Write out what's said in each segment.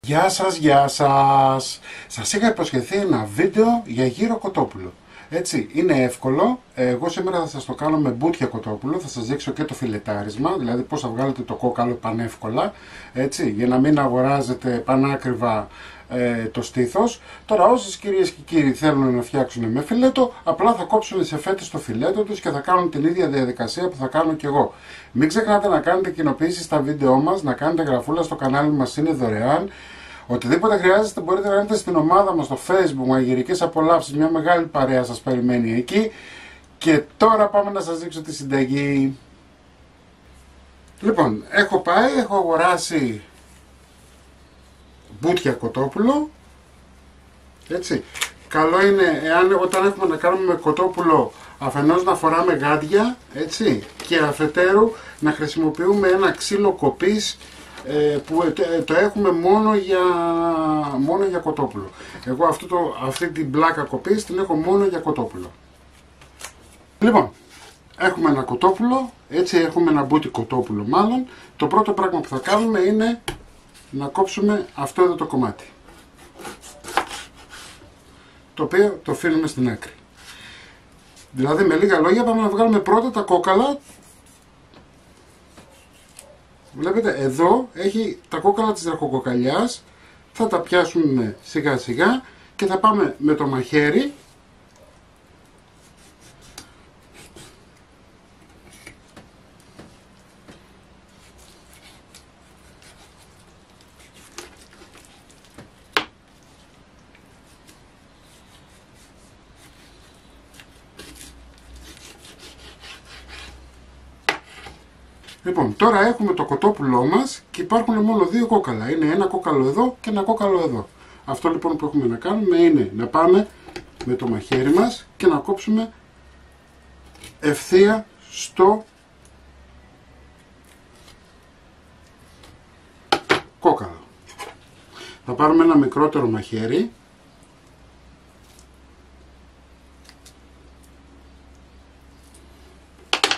Γεια σας, γεια σας! Σας είχα υποσχεθεί ένα βίντεο για γύρο κοτόπουλο. Έτσι, είναι εύκολο. Εγώ σήμερα θα σας το κάνω με μπούτια κοτόπουλο. Θα σας δείξω και το φιλετάρισμα, δηλαδή πώς θα βγάλετε το κόκαλο πανεύκολα. Έτσι, για να μην αγοράζετε πανάκριβα το στήθος. Τώρα, όσες κυρίες και κύριοι θέλουν να φτιάξουν με φιλέτο, απλά θα κόψουν σε φέτες το φιλέτο τους και θα κάνουν την ίδια διαδικασία που θα κάνω και εγώ. Μην ξεχνάτε να κάνετε κοινοποίησεις στα βίντεό μας, να κάνετε γραφούλα στο κανάλι μας, είναι δωρεάν. Οτιδήποτε χρειάζεστε μπορείτε να κάνετε στην ομάδα μας στο Facebook, μαγειρικές απολαύσεις, μια μεγάλη παρέα σας περιμένει εκεί. Και τώρα πάμε να σας δείξω τη συνταγή. Λοιπόν, έχω αγοράσει μπούτια κοτόπουλο. Έτσι. Καλό είναι όταν έχουμε να κάνουμε με κοτόπουλο, αφενός να φοράμε γάντια, έτσι, και αφετέρου να χρησιμοποιούμε ένα ξύλο κοπής που το έχουμε μόνο για κοτόπουλο. Εγώ αυτή την πλάκα κοπής την έχω μόνο για κοτόπουλο. Λοιπόν, έχουμε ένα κοτόπουλο, έτσι, έχουμε ένα μπούτι κοτόπουλο μάλλον. Το πρώτο πράγμα που θα κάνουμε είναι να κόψουμε αυτό εδώ το κομμάτι, το οποίο το αφήνουμε στην άκρη. Δηλαδή, με λίγα λόγια, πάμε να βγάλουμε πρώτα τα κόκαλα. Βλέπετε, εδώ έχει τα κόκαλα της ραχοκοκαλιάς. Θα τα πιάσουμε σιγά σιγά και θα πάμε με το μαχαίρι Λοιπόν, τώρα έχουμε το κοτόπουλό μας και υπάρχουν μόνο δύο κόκαλα. Είναι ένα κόκαλο εδώ και ένα κόκαλο εδώ. Αυτό λοιπόν που έχουμε να κάνουμε είναι να πάμε με το μαχαίρι μας και να κόψουμε ευθεία στο κόκαλο. Θα πάρουμε ένα μικρότερο μαχαίρι.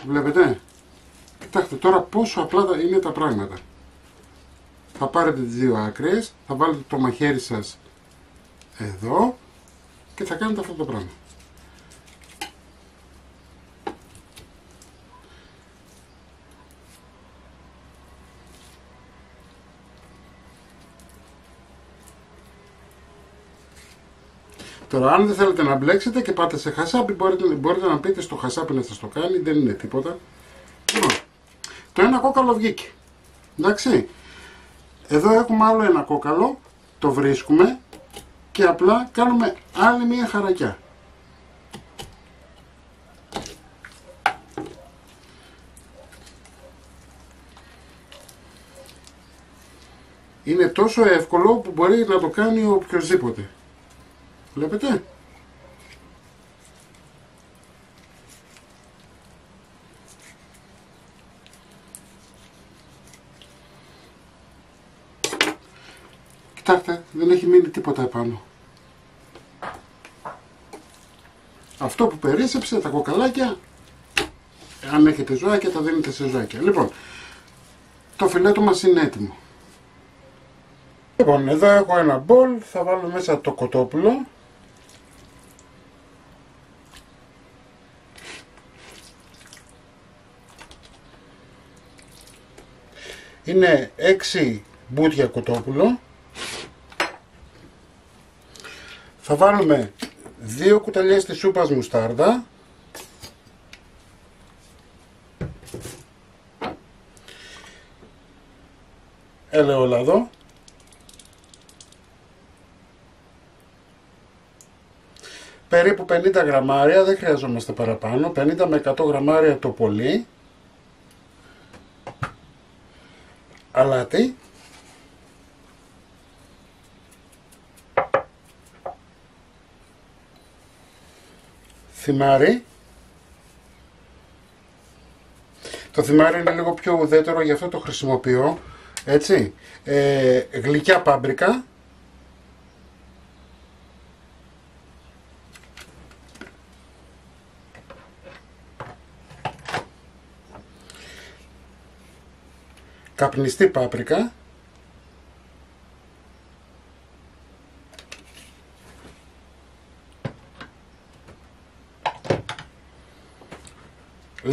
Βλέπετε. Κοιτάξτε τώρα πόσο απλά είναι τα πράγματα. Θα πάρετε τις δύο άκρες, θα βάλετε το μαχαίρι σας εδώ και θα κάνετε αυτό το πράγμα. Τώρα, αν δεν θέλετε να μπλέξετε και πάτε σε χασάπι, μπορείτε να πείτε στο χασάπι να σας το κάνει, δεν είναι τίποτα. Λοιπόν, το ένα κόκαλο βγήκε. Εντάξει. Εδώ έχουμε άλλο ένα κόκαλο, το βρίσκουμε και απλά κάνουμε άλλη μία χαρακιά. Είναι τόσο εύκολο που μπορεί να το κάνει οποιοσδήποτε. Βλέπετε. Κοιτάξτε, δεν έχει μείνει τίποτα επάνω. Αυτό που περίσσεψε, τα κοκαλάκια, αν έχετε ζωάκια, τα δίνετε σε ζωάκια. Λοιπόν, το φιλέτο μας είναι έτοιμο. Λοιπόν, εδώ έχω ένα μπολ, θα βάλω μέσα το κοτόπουλο. Είναι 6 μπούτια κοτόπουλο. Θα βάλουμε 2 κουταλιές της σούπας μουστάρδα, ελαιόλαδο, περίπου 50 γραμμάρια, δεν χρειαζόμαστε παραπάνω, 50 με 100 γραμμάρια το πολύ, αλάτι, θυμάρι. Το θυμάρι είναι λίγο πιο ουδέτερο, γι' αυτό το χρησιμοποιώ. Έτσι. Γλυκιά πάμπρικα. Καπνιστή πάπρικα.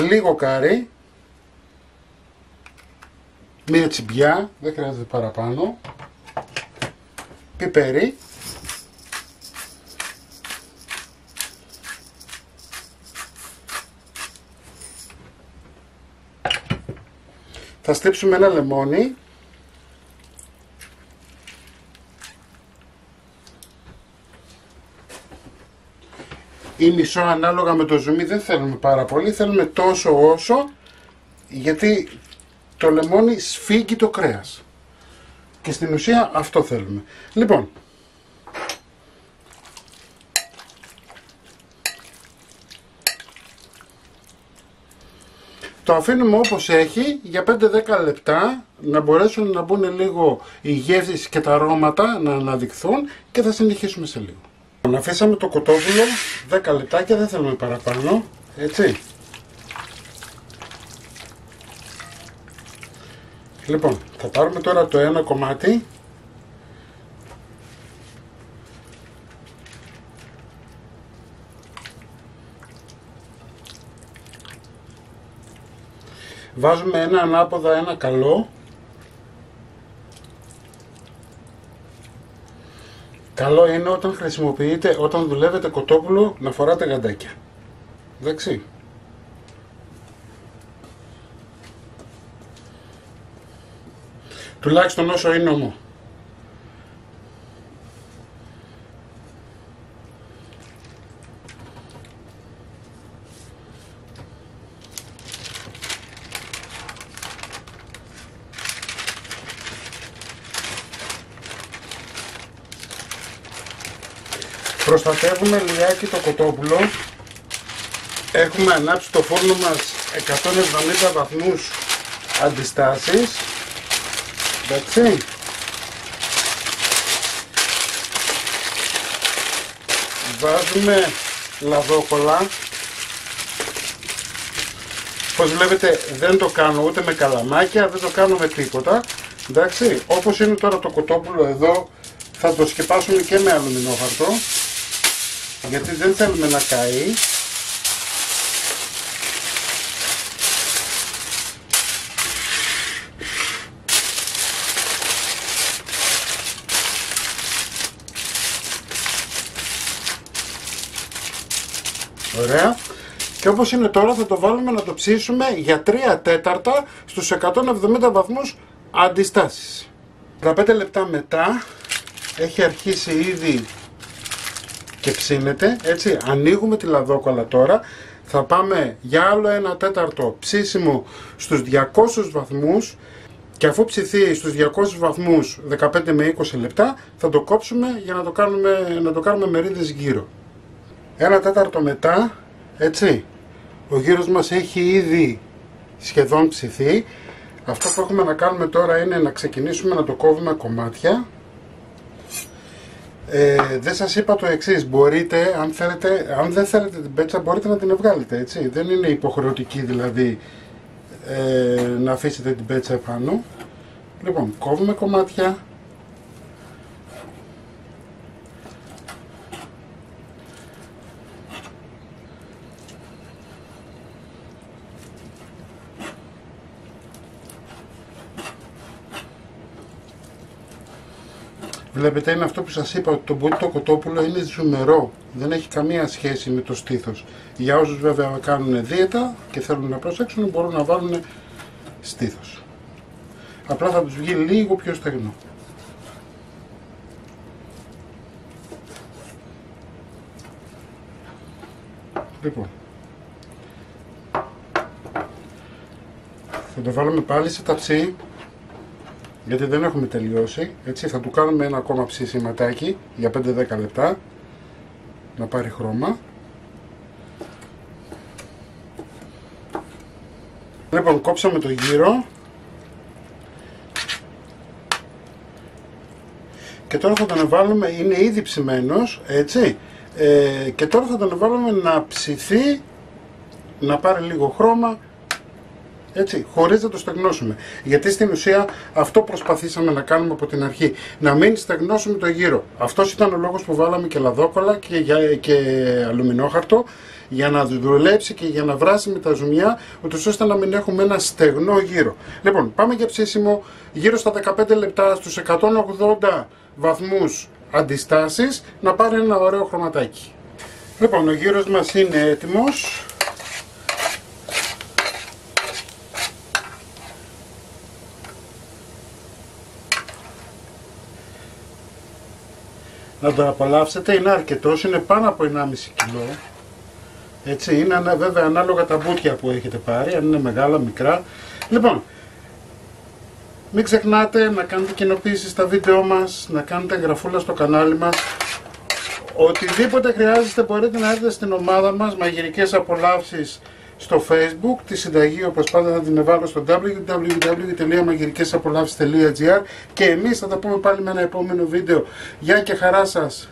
λίγο κάρι, μία τσιμπιά, δεν χρειάζεται παραπάνω, πιπέρι, θα στύψουμε ένα λεμόνι, ή μισό ανάλογα με το ζουμί, δεν θέλουμε πάρα πολύ, θέλουμε τόσο όσο, γιατί το λεμόνι σφίγγει το κρέας και στην ουσία αυτό θέλουμε. Λοιπόν, το αφήνουμε όπως έχει για 5-10 λεπτά να μπορέσουν να μπουν λίγο οι γεύσεις και τα αρώματα να αναδειχθούν και θα συνεχίσουμε σε λίγο. Αφήσαμε το κοτόπουλο 10 λεπτάκια, δεν θέλουμε παραπάνω, έτσι. Λοιπόν, θα πάρουμε τώρα το ένα κομμάτι βάζουμε ένα ανάποδα, ένα καλό. Καλό είναι όταν χρησιμοποιείτε, όταν δουλεύετε κοτόπουλο, να φοράτε γαντάκια. Εντάξει. Τουλάχιστον όσο είναι ομό. Προστατεύουμε λιγάκι το κοτόπουλο. Έχουμε ανάψει το φούρνο μας 170 βαθμούς αντιστάσεις. Εντάξει. Βάζουμε λαδόκολλα. Όπως βλέπετε δεν το κάνω ούτε με καλαμάκια, δεν το κάνω με τίποτα. Εντάξει. Όπως είναι τώρα το κοτόπουλο εδώ, θα το σκεπάσουμε και με αλουμινόχαρτο, γιατί δεν θέλουμε να καεί. Ωραία. Και όπως είναι τώρα θα το βάλουμε να το ψήσουμε για 3 τέταρτα στους 170 βαθμούς αντιστάσεις. 15 λεπτά μετά έχει αρχίσει ήδη και ψήνεται, έτσι. Ανοίγουμε τη λαδόκολλα τώρα. Θα πάμε για άλλο 1 τέταρτο ψήσιμο στους 200 βαθμούς και αφού ψηθεί στους 200 βαθμούς 15 με 20 λεπτά θα το κόψουμε για να το κάνουμε μερίδες γύρω. 1 τέταρτο μετά, έτσι, ο γύρος μας έχει ήδη σχεδόν ψηθεί. Αυτό που έχουμε να κάνουμε τώρα είναι να ξεκινήσουμε να το κόβουμε κομμάτια. Δεν σας είπα το εξής, μπορείτε, αν δεν θέλετε την πέτσα μπορείτε να την βγάλετε, έτσι. Δεν είναι υποχρεωτική δηλαδή να αφήσετε την πέτσα επάνω. Λοιπόν, κόβουμε κομμάτια. Βλέπετε, είναι αυτό που σας είπα, ότι το κοτόπουλο είναι ζουμερό, δεν έχει καμία σχέση με το στήθος. Για όσους βέβαια κάνουν δίαιτα και θέλουν να προσέξουν, μπορούν να βάλουν στήθος. Απλά θα τους βγει λίγο πιο στεγνό. Λοιπόν, θα το βάλουμε πάλι σε ταψί, γιατί δεν έχουμε τελειώσει, έτσι. Θα του κάνουμε ένα ακόμα ψήσιματάκι για 5-10 λεπτά να πάρει χρώμα. Λοιπόν, κόψαμε το γύρο και τώρα θα τον βάλουμε, είναι ήδη ψημένος, έτσι, και τώρα θα τον βάλουμε να ψηθεί, να πάρει λίγο χρώμα, έτσι, χωρίς να το στεγνώσουμε. Γιατί στην ουσία αυτό προσπαθήσαμε να κάνουμε από την αρχή. Να μην στεγνώσουμε το γύρο. Αυτός ήταν ο λόγος που βάλαμε και λαδόκολλα και αλουμινόχαρτο, για να δουλέψει και για να βράσει με τα ζουμιά, ούτως ώστε να μην έχουμε ένα στεγνό γύρο. Λοιπόν, πάμε για ψήσιμο γύρω στα 15 λεπτά στους 180 βαθμούς αντιστάσεις, να πάρει ένα ωραίο χρωματάκι. Λοιπόν, ο γύρος μας είναι έτοιμος. Να το απολαύσετε, είναι αρκετός, είναι πάνω από 1,5 κιλό. Έτσι, είναι βέβαια ανάλογα τα μπουτια που έχετε πάρει, αν είναι μεγάλα, μικρά. Λοιπόν, μην ξεχνάτε να κάνετε κοινοποίηση στα βίντεο μας, να κάνετε εγγραφούλα στο κανάλι μας. Οτιδήποτε χρειάζεστε μπορείτε να έρθετε στην ομάδα μας, Μαγειρικές Απολαύσεις, στο Facebook. Τη συνταγή όπως πάντα θα την εβάλω στο www.magirikesapolavsis.gr και εμείς θα τα πούμε πάλι με ένα επόμενο βίντεο. Γεια και χαρά σας!